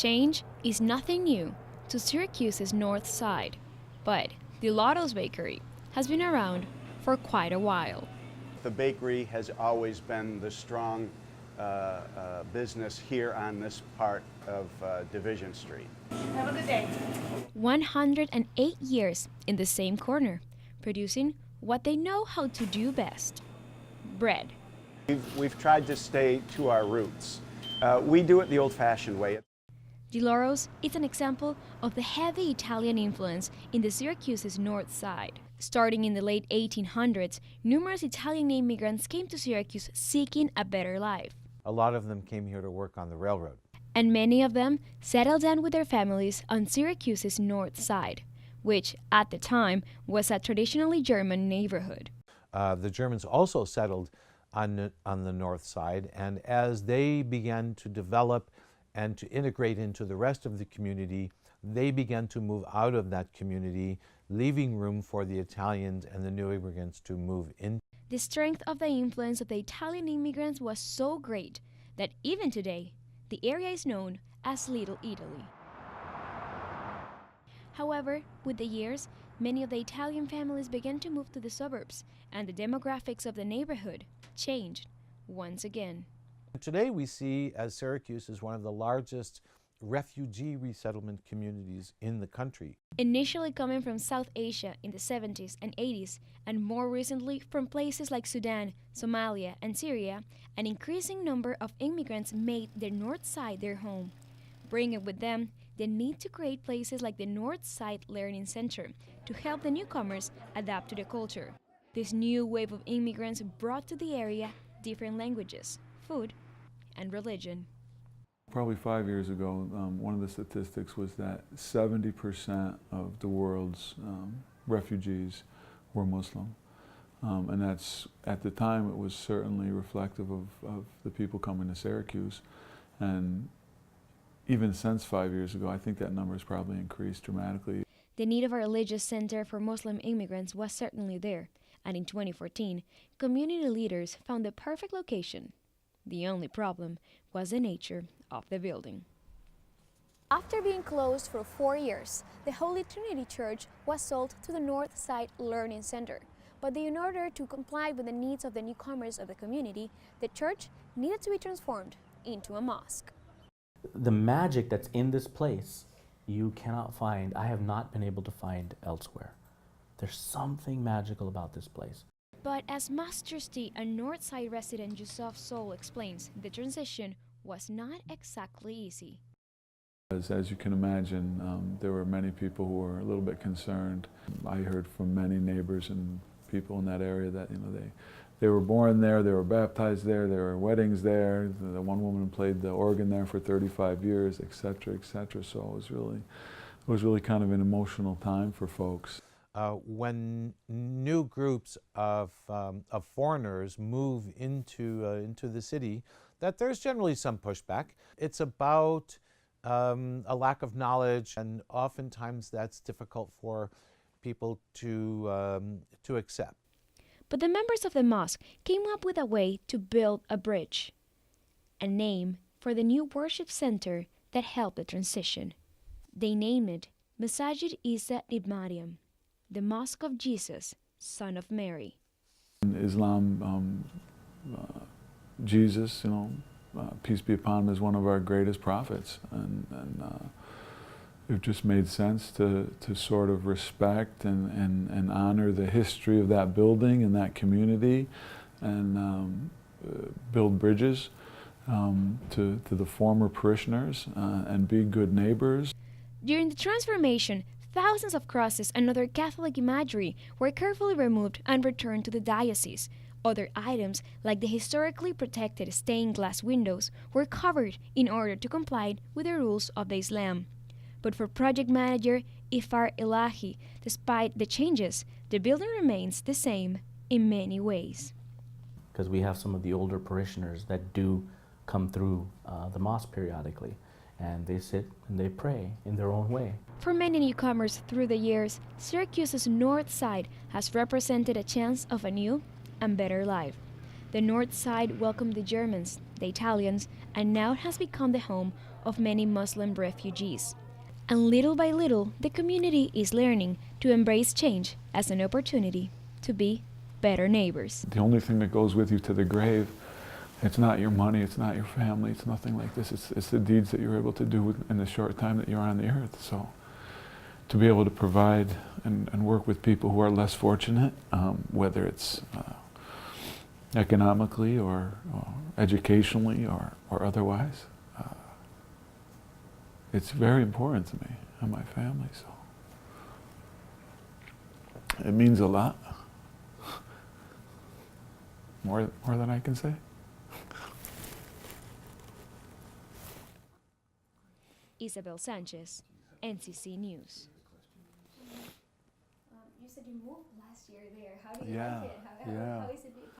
Change is nothing new to Syracuse's north side, but the Lotto's Bakery has been around for quite a while. The bakery has always been the strong business here on this part of Division Street. Have a good day. 108 years in the same corner, producing what they know how to do best: bread. We've tried to stay to our roots. We do it the old-fashioned way. Di Loro's is an example of the heavy Italian influence in the Syracuse's north side. Starting in the late 1800s, numerous Italian immigrants came to Syracuse seeking a better life. A lot of them came here to work on the railroad. And many of them settled down with their families on Syracuse's north side, which at the time was a traditionally German neighborhood. The Germans also settled on the north side, and as they began to develop and to integrate into the rest of the community, they began to move out of that community, leaving room for the Italians and the new immigrants to move in. The strength of the influence of the Italian immigrants was so great that even today, the area is known as Little Italy. However, with the years, many of the Italian families began to move to the suburbs, and the demographics of the neighborhood changed once again. Today we see as Syracuse as one of the largest refugee resettlement communities in the country. Initially coming from South Asia in the 70s and 80s, and more recently from places like Sudan, Somalia, and Syria, an increasing number of immigrants made the North Side their home, bringing with them the need to create places like the North Side Learning Center to help the newcomers adapt to the culture. This new wave of immigrants brought to the area different languages, food, and religion. Probably 5 years ago, one of the statistics was that 70% of the world's refugees were Muslim. And that's, at the time, it was certainly reflective of the people coming to Syracuse. And even since 5 years ago, I think that number has probably increased dramatically. The need of a religious center for Muslim immigrants was certainly there, and in 2014, community leaders found the perfect location. The only problem was the nature of the building. After being closed for 4 years, the Holy Trinity Church was sold to the North Side Learning Center. But in order to comply with the needs of the newcomers of the community, the church needed to be transformed into a mosque. The magic that's in this place, you cannot find, I have not been able to find elsewhere. There's something magical about this place. But as Master Steve, a Northside resident Yusuf Soul explains, the transition was not exactly easy. As you can imagine, there were many people who were a little bit concerned. I heard from many neighbors and people in that area that they were born there, they were baptized there, there were weddings there. The one woman played the organ there for 35 years, etc., etc. So it was really kind of an emotional time for folks. When new groups of foreigners move into the city, that there's generally some pushback. It's about a lack of knowledge, and oftentimes that's difficult for people to accept. But the members of the mosque came up with a way to build a bridge, a name for the new worship center that helped the transition. They named it Masajid Isa ibn Maryam, the Mosque of Jesus, Son of Mary. In Islam, Jesus, peace be upon him, is one of our greatest prophets, and it just made sense to sort of respect and honor the history of that building and that community, and build bridges to the former parishioners and be good neighbors. During the transformation, thousands of crosses and other Catholic imagery were carefully removed and returned to the diocese. Other items, like the historically protected stained glass windows, were covered in order to comply with the rules of the Islam. But for project manager Ifar Elahi, despite the changes, the building remains the same in many ways. Because we have some of the older parishioners that do come through the mosque periodically, and they sit and they pray in their own way. For many newcomers through the years, Syracuse's north side has represented a chance of a new and better life. The north side welcomed the Germans, the Italians, and now it has become the home of many Muslim refugees. And little by little, the community is learning to embrace change as an opportunity to be better neighbors. The only thing that goes with you to the grave, it's not your money, it's not your family, it's nothing like this. It's the deeds that you're able to do in the short time that you're on the earth. So to be able to provide and work with people who are less fortunate, whether it's economically or educationally or otherwise, it's very important to me and my family. So it means a lot, more than I can say. Isabel Sanchez, NCC News. You said you moved last year there. How do you Yeah, like it? yeah. How is it